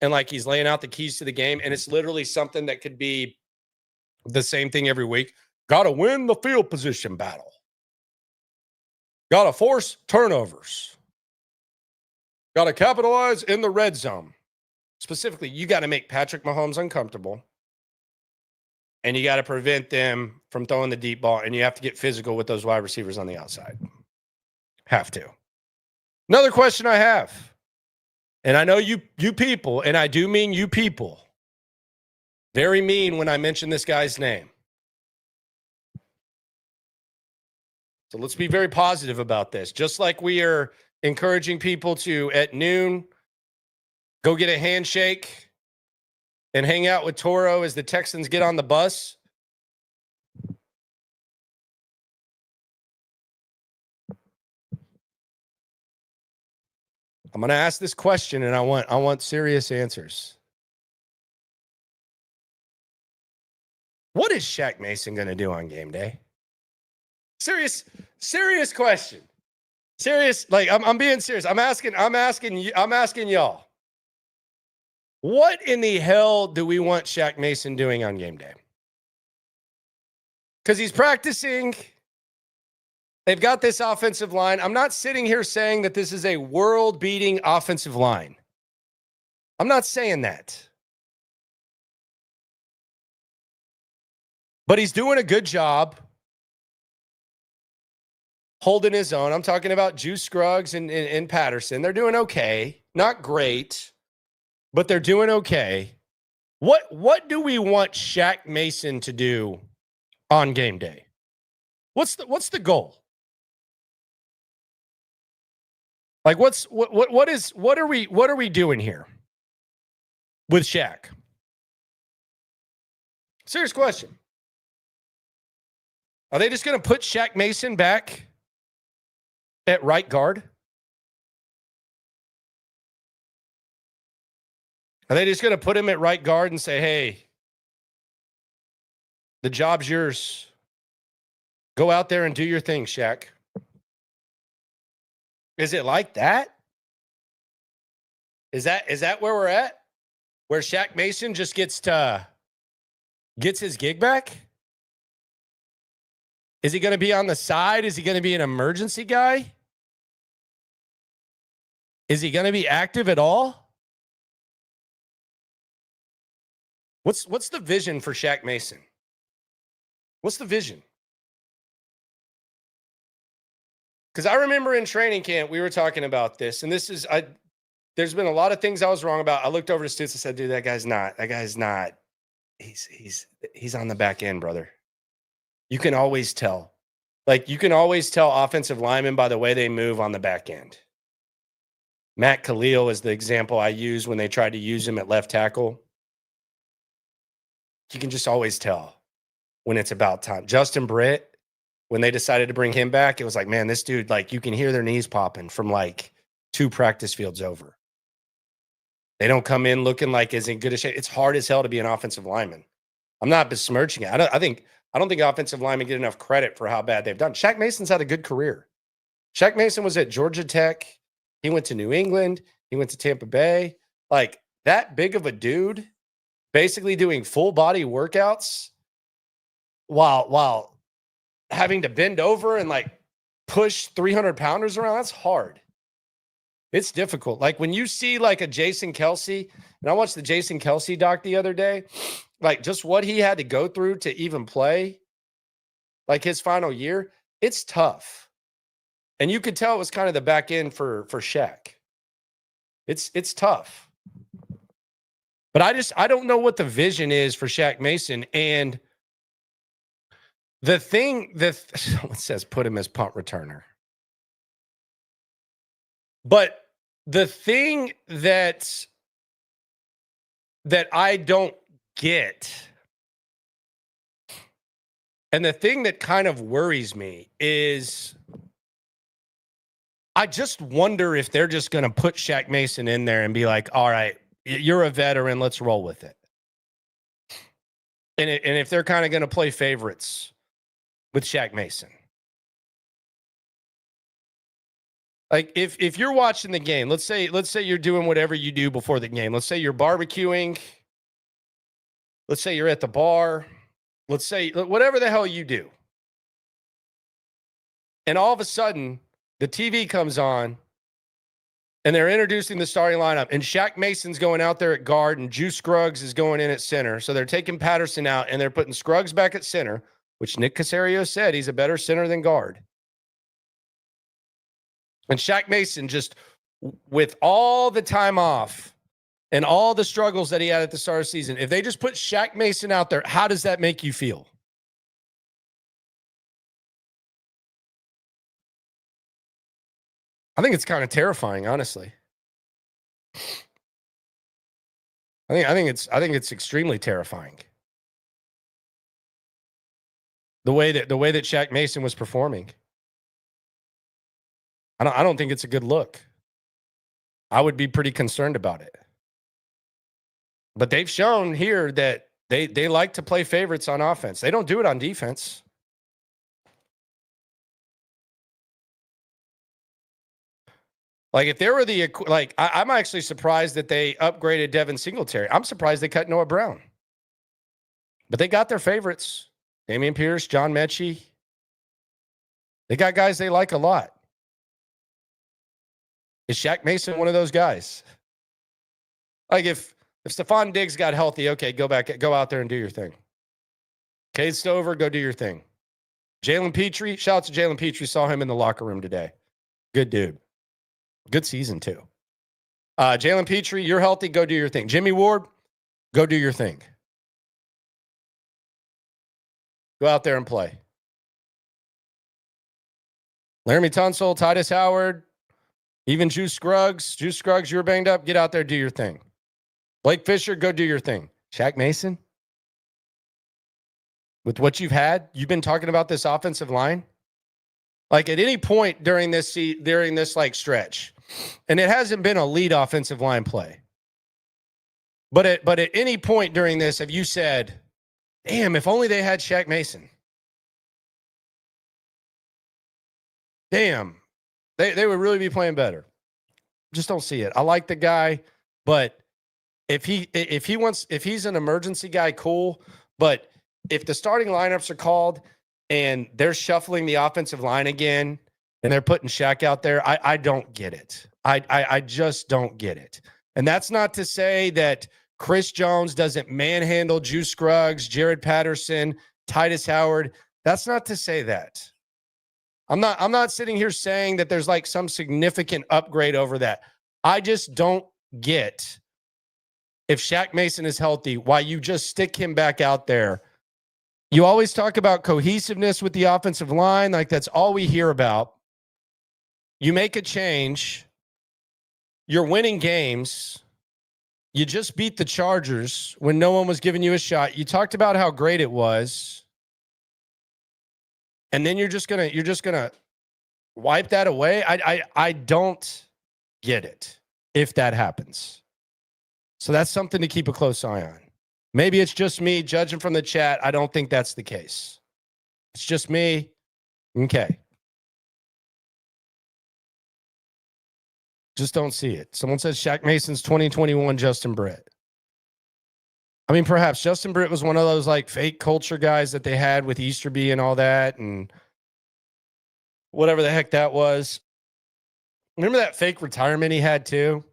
and like he's laying out the keys to the game and it's literally something that could be the same thing every week. Got to win the field position battle. Got to force turnovers. Got to capitalize in the red zone. Specifically, you got to make Patrick Mahomes uncomfortable. And you got to prevent them from throwing the deep ball. And you have to get physical with those wide receivers on the outside. Have to. Another question I have. And I know you people, and I do mean you people, very mean when I mention this guy's name. So let's be very positive about this. Just like we are encouraging people to, at noon, go get a handshake and hang out with Toro as the Texans get on the bus. I'm going to ask this question, and I want serious answers. What is Shaq Mason going to do on game day? Serious question. Serious, like I'm being serious. I'm asking y'all. What in the hell do we want Shaq Mason doing on game day? Because he's practicing. They've got this offensive line. I'm not sitting here saying that this is a world-beating offensive line. I'm not saying that. But he's doing a good job holding his own. I'm talking about Juice Scruggs and Patterson. They're doing okay. Not great, but they're doing okay. What do we want Shaq Mason to do on game day? What's the goal? Like what are we doing here with Shaq? Serious question. Are they just going to put Shaq Mason back at right guard? Are they just going to put him at right guard and say, hey, the job's yours. Go out there and do your thing, Shaq? Is it like that? Is that where we're at? Where Shaq Mason just gets his gig back? Is he going to be on the side? Is he going to be an emergency guy? Is he going to be active at all? What's the vision for Shaq Mason? What's the vision? Because I remember in training camp, we were talking about this, and there's been a lot of things I was wrong about. I looked over to Stutz and said, dude, that guy's not. He's on the back end, brother. You can always tell. Like, you can always tell offensive linemen by the way they move on the back end. Matt Khalil is the example I use when they tried to use him at left tackle. You can just always tell when it's about time. Justin Britt, when they decided to bring him back, it was like, man, this dude, like, you can hear their knees popping from like 2 practice fields over. They don't come in looking like as in good a shape. It's hard as hell to be an offensive lineman. I'm not besmirching it. I don't think offensive linemen get enough credit for how bad they've done. Shaq Mason's had a good career. Shaq Mason was at Georgia Tech. He went to New England. He went to Tampa Bay. Like, that big of a dude basically doing full body workouts while having to bend over and like push 300-pounders around. That's hard. It's difficult. Like, when you see like a Jason Kelce, and I watched the Jason Kelce doc the other day, like just what he had to go through to even play, like his final year, it's tough. And you could tell it was kind of the back end for Shaq. It's tough. But I don't know what the vision is for Shaq Mason. And the thing that someone says put him as punt returner. But the thing that I don't get, and the thing that kind of worries me, is I just wonder if they're just going to put Shaq Mason in there and be like, all right, you're a veteran, let's roll with it. And if they're kind of going to play favorites with Shaq Mason. Like, if you're watching the game, let's say you're doing whatever you do before the game. Let's say you're barbecuing. Let's say you're at the bar. Let's say whatever the hell you do. And all of a sudden, the TV comes on, and they're introducing the starting lineup, and Shaq Mason's going out there at guard, and Juice Scruggs is going in at center. So they're taking Patterson out, and they're putting Scruggs back at center, which Nick Caserio said he's a better center than guard. And Shaq Mason, just with all the time off and all the struggles that he had at the start of the season, if they just put Shaq Mason out there, how does that make you feel? I think it's kind of terrifying, honestly. I think it's extremely terrifying. The way that Shaq Mason was performing. I don't think it's a good look. I would be pretty concerned about it. But they've shown here that they like to play favorites on offense. They don't do it on defense. Like, if there were I'm actually surprised that they upgraded Devin Singletary. I'm surprised they cut Noah Brown. But they got their favorites. Dameon Pierce, John Mechie. They got guys they like a lot. Is Shaq Mason one of those guys? Like, if Stephon Diggs got healthy, okay, go out there and do your thing. Cade Stover, go do your thing. Jalen Petrie, shout out to Jalen Petrie. Saw him in the locker room today. Good dude. Good season, too. Jalen Petrie, you're healthy, go do your thing. Jimmy Ward, go do your thing. Go out there and play. Laramie Tunsil, Titus Howard, even Juice Scruggs. Juice Scruggs, you're banged up. Get out there, do your thing. Blake Fisher, go do your thing. Shaq Mason, with what you've been talking about this offensive line. Like, at any point during this like stretch, and it hasn't been a lead offensive line play, but at any point during this, have you said, damn, if only they had Shaq Mason. Damn, they would really be playing better. Just don't see it. I like the guy, but if he's an emergency guy, cool. But if the starting lineups are called and they're shuffling the offensive line again, and they're putting Shaq out there. I don't get it. I just don't get it. And that's not to say that Chris Jones doesn't manhandle Juice Scruggs, Jared Patterson, Titus Howard. That's not to say that. I'm not sitting here saying that there's like some significant upgrade over that. I just don't get, if Shaq Mason is healthy, why you just stick him back out there. You always talk about cohesiveness with the offensive line. Like, that's all we hear about. You make a change. You're winning games. You just beat the Chargers when no one was giving you a shot. You talked about how great it was. And then you're just gonna wipe that away. I don't get it if that happens. So that's something to keep a close eye on. Maybe it's just me judging from the chat. I don't think that's the case. It's just me. Okay. Just don't see it. Someone says Shaq Mason's 2021 Justin Britt. I mean, perhaps Justin Britt was one of those like fake culture guys that they had with Easterby and all that and whatever the heck that was. Remember that fake retirement he had too,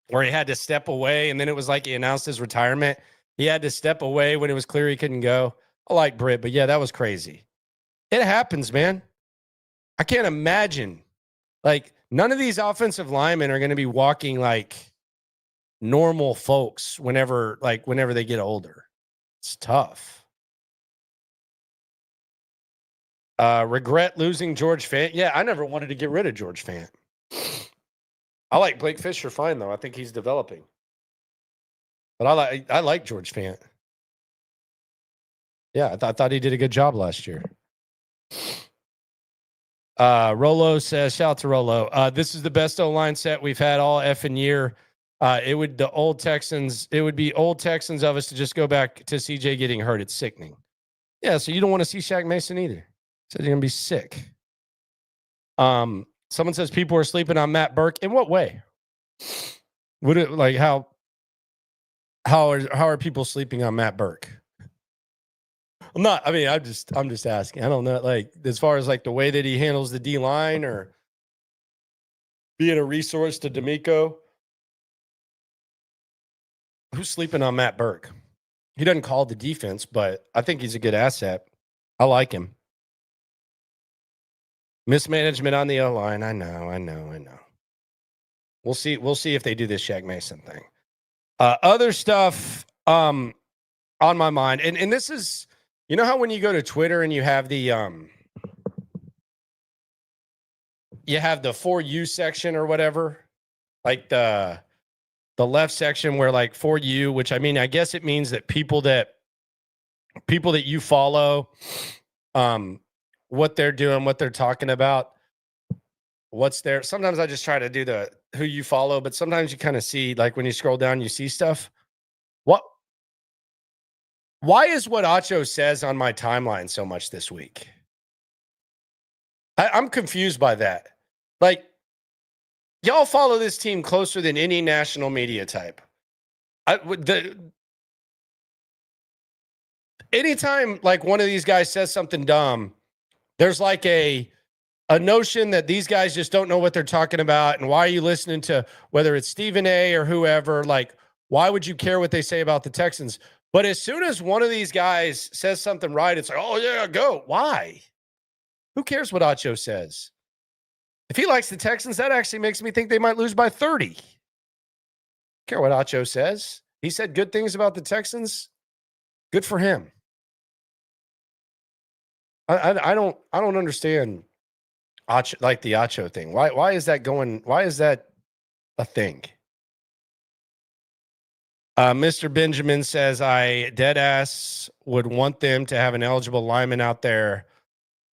where he had to step away and then it was like he announced his retirement. He had to step away when it was clear he couldn't go. I like Britt, but yeah, that was crazy. It happens, man. I can't imagine. Like, none of these offensive linemen are going to be walking like normal folks whenever they get older. It's tough. Regret losing George Fant. Yeah, I never wanted to get rid of George Fant. I like Blake Fisher fine, though. I think he's developing. But I like George Fant. Yeah, I thought he did a good job last year. Rolo says, shout out to Rolo. This is the best O-line set we've had all effing year. It would be old Texans of us to just go back to CJ getting hurt. It's sickening. Yeah, so you don't want to see Shaq Mason either. Said you're gonna be sick. Someone says people are sleeping on Matt Burke. In what way? Would it like how are people sleeping on Matt Burke? I'm just asking. I don't know, like, as far as like the way that he handles the D line or being a resource to D'Amico. Who's sleeping on Matt Burke? He doesn't call the defense, but I think he's a good asset. I like him. Mismanagement on the O-line. I know. We'll see if they do this Shaq Mason thing. Other stuff on my mind, and this is, you know how when you go to Twitter and you have the For You section or whatever, like the left section where like For You, which I mean, I guess it means that people that you follow, what they're doing, what they're talking about, what's there. Sometimes I just try to do the who you follow, but sometimes you kind of see, like when you scroll down, you see stuff. Why is what Acho says on my timeline so much this week? I'm confused by that. Like, y'all follow this team closer than any national media type. Anytime like one of these guys says something dumb, there's like a notion that these guys just don't know what they're talking about. And why are you listening to, whether it's Stephen A or whoever, like, why would you care what they say about the Texans? But as soon as one of these guys says something right, it's like, oh yeah, go. Why? Who cares what Acho says? If he likes the Texans, that actually makes me think they might lose by 30. Care what Acho says. He said good things about the Texans. Good for him. I don't understand Acho, like the Acho thing. Why is that going? Why is that a thing? Mr. Benjamin says, I dead ass would want them to have an eligible lineman out there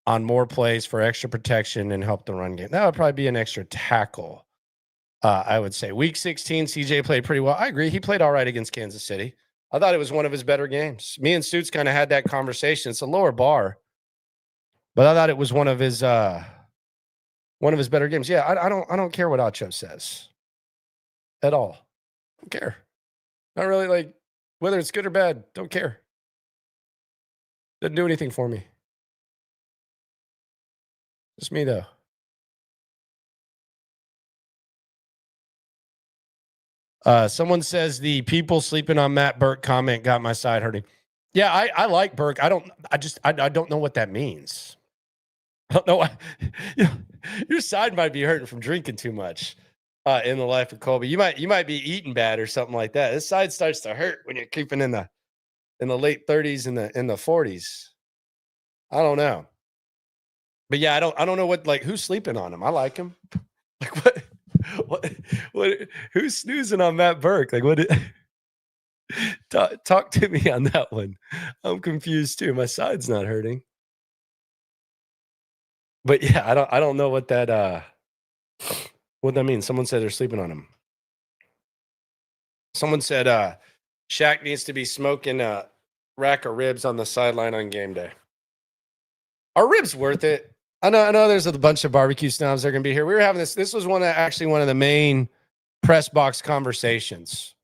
on more plays for extra protection and help the run game. That would probably be an extra tackle. I would say week 16, CJ played pretty well. I agree. He played all right against Kansas City. I thought it was one of his better games. Me and Stutes kind of had that conversation. It's a lower bar, but I thought it was one of his better games. Yeah. I don't care what Acho says at all. I don't care. Not really, like, whether it's good or bad, don't care. Doesn't do anything for me. Just me, though. Someone says the people sleeping on Matt Burke comment got my side hurting. Yeah, I like Burke. I don't know what that means. I don't know why. Your side might be hurting from drinking too much in the life of Colby. You might be eating bad or something like that. This side starts to hurt when you're creeping in the late 30s and in the 40s. I don't know. But yeah, I don't know what, like, who's sleeping on him. I like him. Like what who's snoozing on Matt Burke? Like, what talk to me on that one. I'm confused too. My side's not hurting. But yeah, I don't know what that means. Someone said they're sleeping on him. Someone said Shaq needs to be smoking a rack of ribs on the sideline on game day. Are ribs worth it? I know there's a bunch of barbecue snobs that are going to be here. We were having this. This was one of the main press box conversations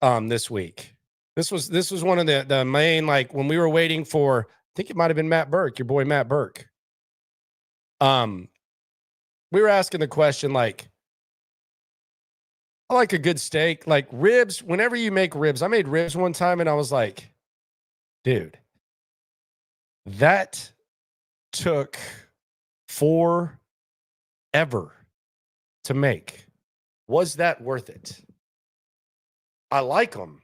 this week. This was one of the main, like, when we were waiting for, I think it might have been Matt Burke, your boy Matt Burke. We were asking the question, like, I like a good steak, like ribs. Whenever you make ribs, I made ribs one time and I was like, dude, that took forever to make. Was that worth it? I like them,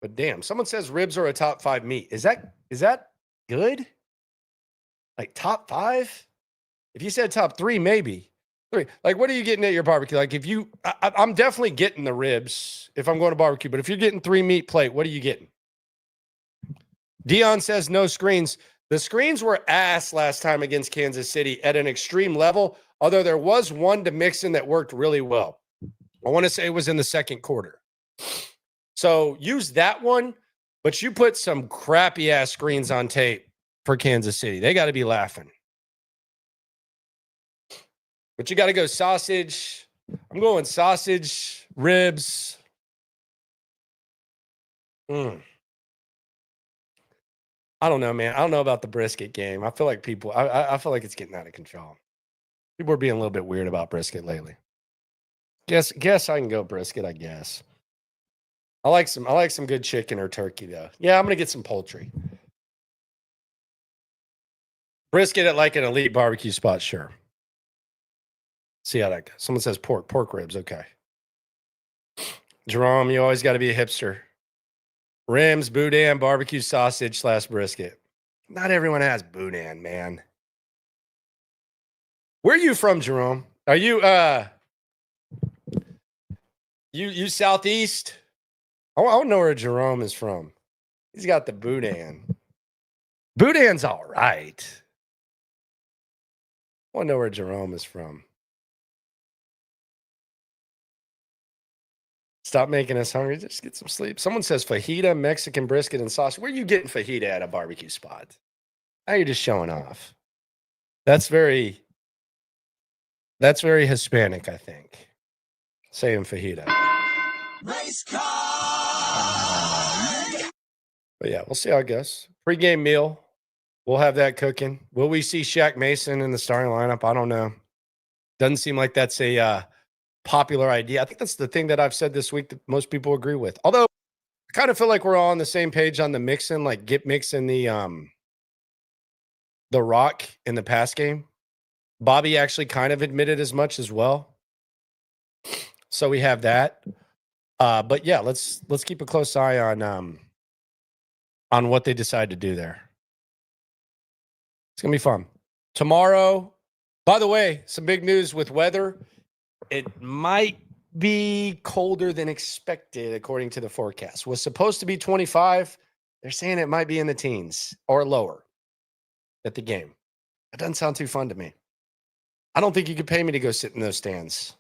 but damn, someone says ribs are a top 5 meat. Is that good? Like top 5? If you said top 3, maybe 3. Like, what are you getting at your barbecue? Like, if you, I'm definitely getting the ribs if I'm going to barbecue, but if you're getting 3 meat plate, what are you getting? Dion says no screens. The screens were ass last time against Kansas City at an extreme level, although there was one to Mixon that worked really well. I want to say it was in the second quarter. So use that one, but you put some crappy ass screens on tape for Kansas City. They got to be laughing. But you got to go sausage. I'm going sausage, ribs. I don't know, man. I don't know about the brisket game. I feel like I feel like it's getting out of control. People are being a little bit weird about brisket lately. Guess I can go brisket, I guess. I like some good chicken or turkey, though. Yeah, I'm gonna get some poultry. Brisket at like an elite barbecue spot, sure. See how that goes. Someone says pork ribs, okay. Jerome, you always got to be a hipster. Rims, boudin, barbecue sausage / brisket. Not everyone has boudin, man. Where are you from, Jerome? Are you you southeast? I want to know where Jerome is from. He's got the boudin. Boudin's all right. I want to know where Jerome is from. Stop making us hungry. Just get some sleep. Someone says fajita, Mexican brisket, and sausage. Where are you getting fajita at a barbecue spot? Now you're just showing off. That's very Hispanic, I think. Saying fajita. Race car! But yeah, we'll see how it goes. Pre-game meal. We'll have that cooking. Will we see Shaq Mason in the starting lineup? I don't know. Doesn't seem like that's a popular idea. I think that's the thing that I've said this week that most people agree with. Although I kind of feel like we're all on the same page on the Mixon, like get Mixon the rock in the pass game. Bobby actually kind of admitted as much as well. So we have that. But yeah, let's keep a close eye on what they decide to do there. It's gonna be fun. Tomorrow, by the way, some big news with weather. It might be colder than expected, according to the forecast. Was supposed to be 25. They're saying it might be in the teens or lower at the game. That doesn't sound too fun to me. I don't think you could pay me to go sit in those stands.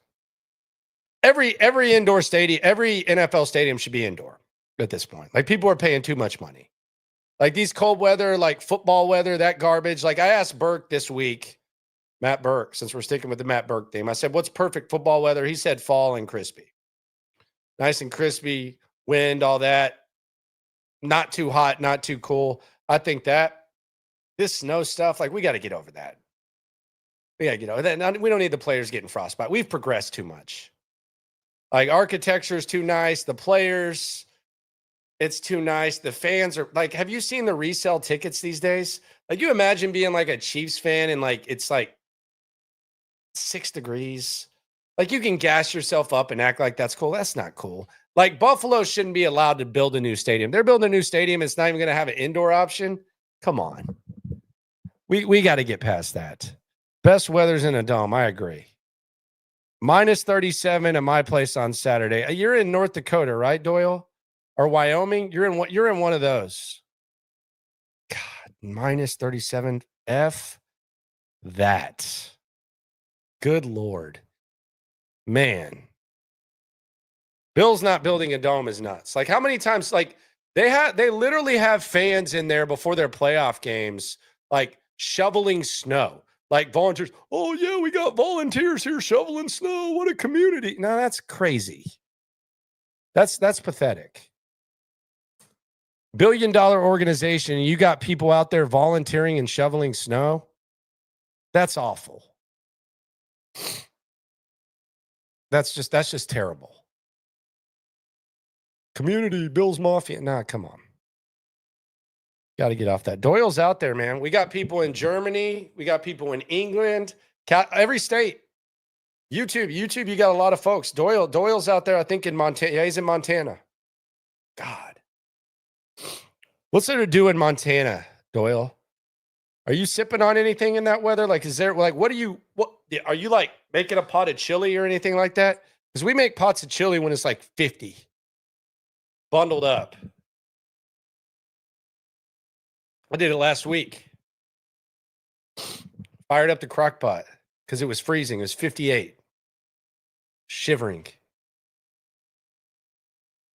Every indoor stadium, every NFL stadium should be indoor at this point. Like, people are paying too much money. Like, these cold weather, like football weather, that garbage. Like, I asked Burke this week, Matt Burke, since we're sticking with the Matt Burke theme. I said, what's perfect football weather? He said fall and crispy. Nice and crispy, wind, all that. Not too hot, not too cool. I think that this snow stuff, like, we got to get over that. Yeah, we don't need the players getting frostbite. We've progressed too much. Like, architecture is too nice. The players, it's too nice. The fans are like, have you seen the resale tickets these days? Like, you imagine being like a Chiefs fan and like it's like 6 degrees. Like, you can gas yourself up and act like that's cool. That's not cool. Like, Buffalo shouldn't be allowed to build a new stadium. They're building a new stadium. It's not even going to have an indoor option. Come on. We got to get past that. Best weather's in a dome. I agree. Minus 37 at my place on Saturday. You're in North Dakota, right, Doyle? Or Wyoming? You're in one of those. God, minus 37. F that. Good Lord. Man. Bill's not building a dome is nuts. Like, how many times, like, they literally have fans in there before their playoff games, like, shoveling snow. Like, volunteers. Oh, yeah, we got volunteers here shoveling snow. What a community. No, that's crazy. That's pathetic. $1 billion organization, and you got people out there volunteering and shoveling snow. That's awful. That's just terrible. Community, Bill's Mafia. Nah, come on. Got to get off that. Doyle's out there, man. We got people in Germany. We got people in England. Every state. YouTube, you got a lot of folks. Doyle's out there, I think, in Montana. Yeah, he's in Montana. God. What's there to do in Montana, Doyle? Are you sipping on anything in that weather? Like, is there, like, what are you like making a pot of chili or anything like that? Because we make pots of chili when it's like 50. Bundled up. I did it last week. Fired up the crock pot because it was freezing. It was 58. Shivering.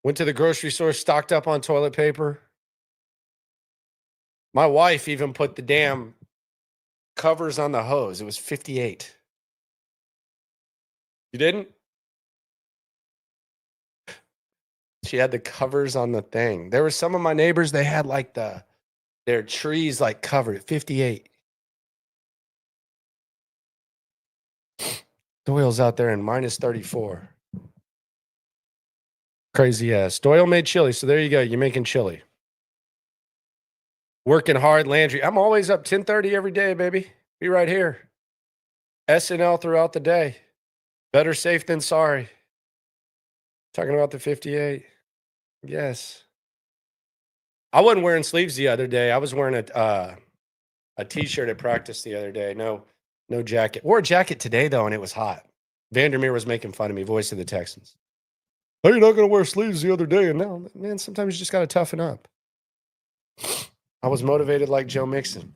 Went to the grocery store, stocked up on toilet paper. My wife even put the damn covers on the hose. It was 58. You didn't? She had the covers on the thing. There were some of my neighbors, they had like their trees like covered at 58. Doyle's out there in minus 34. Crazy ass. Doyle made chili, so there you go. You're making chili. Working hard, Landry. I'm always up 10:30 every day, baby. Be right here. SNL throughout the day. Better safe than sorry. Talking about the 58. Yes. I wasn't wearing sleeves the other day. I was wearing a t-shirt at practice the other day. No jacket. Wore a jacket today, though, and it was hot. Vandermeer was making fun of me, voice of the Texans. Oh, you're not going to wear sleeves the other day. And no, man, sometimes you just got to toughen up. I was motivated like Joe Mixon.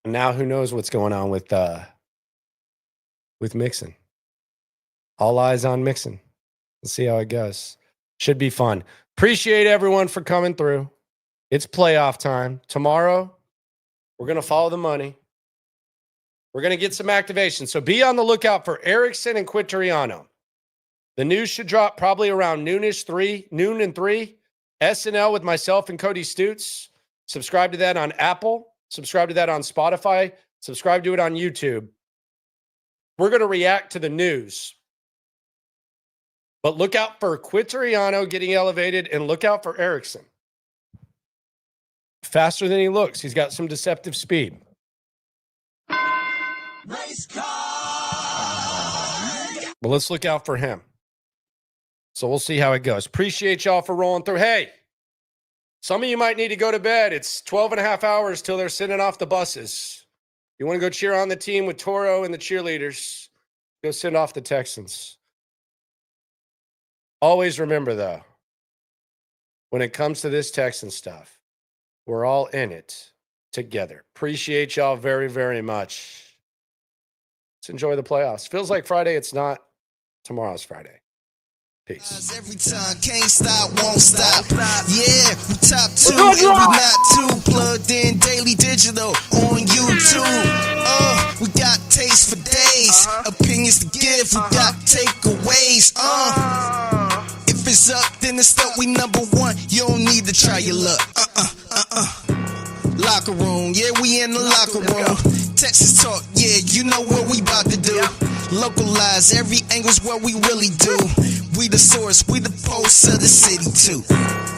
And now who knows what's going on with Mixon. All eyes on Mixon. Let's see how it goes. Should be fun. Appreciate everyone for coming through. It's playoff time. Tomorrow, we're going to follow the money. We're going to get some activation. So be on the lookout for Erickson and Quintariano. The news should drop probably around noon and 3. SNL with myself and Cody Stutes. Subscribe to that on Apple. Subscribe to that on Spotify. Subscribe to it on YouTube. We're going to react to the news. But look out for Quintariano getting elevated and look out for Erickson. Faster than he looks. He's got some deceptive speed. Race car! But let's look out for him. So we'll see how it goes. Appreciate y'all for rolling through. Hey, some of you might need to go to bed. It's 12 and a half hours till they're sending off the buses. You want to go cheer on the team with Toro and the cheerleaders, go send off the Texans. Always remember, though, when it comes to this Texan stuff, we're all in it together. Appreciate y'all very, very much. Let's enjoy the playoffs. Feels like Friday. It's not. Tomorrow's Friday. Peace. Every time, can't stop, won't stop. Yeah, we top 2 and we not too plugged in daily digital on YouTube. We got taste for days, opinions to give, we got takeaways. If it's up, then it's up. We number one. You don't need to try your luck. Locker room, yeah, we in the locker room. Texas talk, yeah, you know what we about to do. Localize, every angle's what we really do. We the source, we the pulse of the city too.